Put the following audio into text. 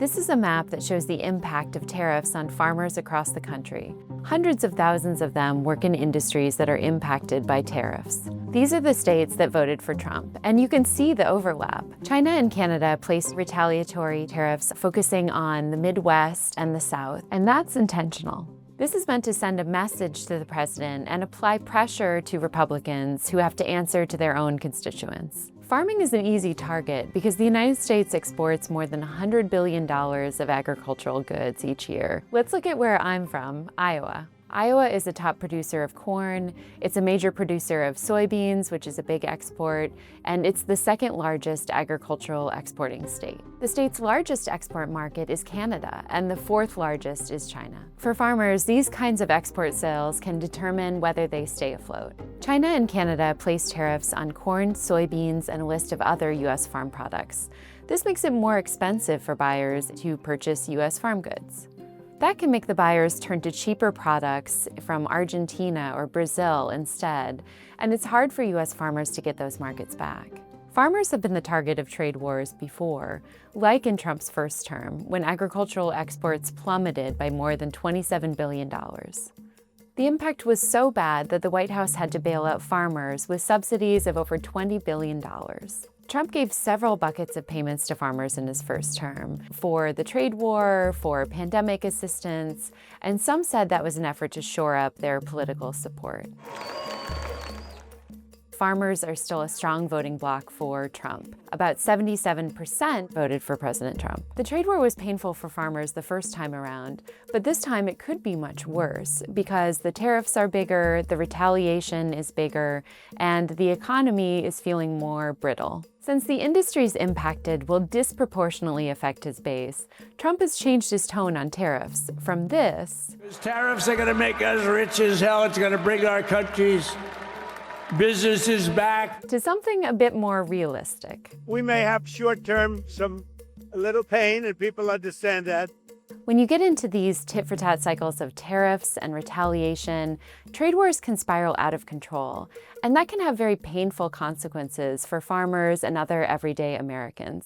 This is a map that shows the impact of tariffs on farmers across the country. Hundreds of thousands of them work in industries that are impacted by tariffs. These are the states that voted for Trump, and you can see the overlap. China and Canada placed retaliatory tariffs focusing on the Midwest and the South, and that's intentional. This is meant to send a message to the president and apply pressure to Republicans who have to answer to their own constituents. Farming is an easy target because the United States exports more than $100 billion of agricultural goods each year. Let's look at where I'm from, Iowa. Iowa is a top producer of corn, it's a major producer of soybeans, which is a big export, and it's the second largest agricultural exporting state. The state's largest export market is Canada, and the fourth largest is China. For farmers, these kinds of export sales can determine whether they stay afloat. China and Canada place tariffs on corn, soybeans, and a list of other U.S. farm products. This makes it more expensive for buyers to purchase U.S. farm goods. That can make the buyers turn to cheaper products from Argentina or Brazil instead, and it's hard for U.S. farmers to get those markets back. Farmers have been the target of trade wars before, like in Trump's first term, when agricultural exports plummeted by more than $27 billion. The impact was so bad that the White House had to bail out farmers with subsidies of over $20 billion. Trump gave several buckets of payments to farmers in his first term, for the trade war, for pandemic assistance, and some said that was an effort to shore up their political support. Farmers are still a strong voting bloc for Trump. About 77% voted for President Trump. The trade war was painful for farmers the first time around, but this time it could be much worse because the tariffs are bigger, the retaliation is bigger, and the economy is feeling more brittle. Since the industries impacted will disproportionately affect his base, Trump has changed his tone on tariffs from this, "Tariffs are going to make us rich as hell. It's going to bring our country's businesses back," to something a bit more realistic. We may have short-term a little pain, and people understand that. When you get into these tit-for-tat cycles of tariffs and retaliation, trade wars can spiral out of control, and that can have very painful consequences for farmers and other everyday Americans.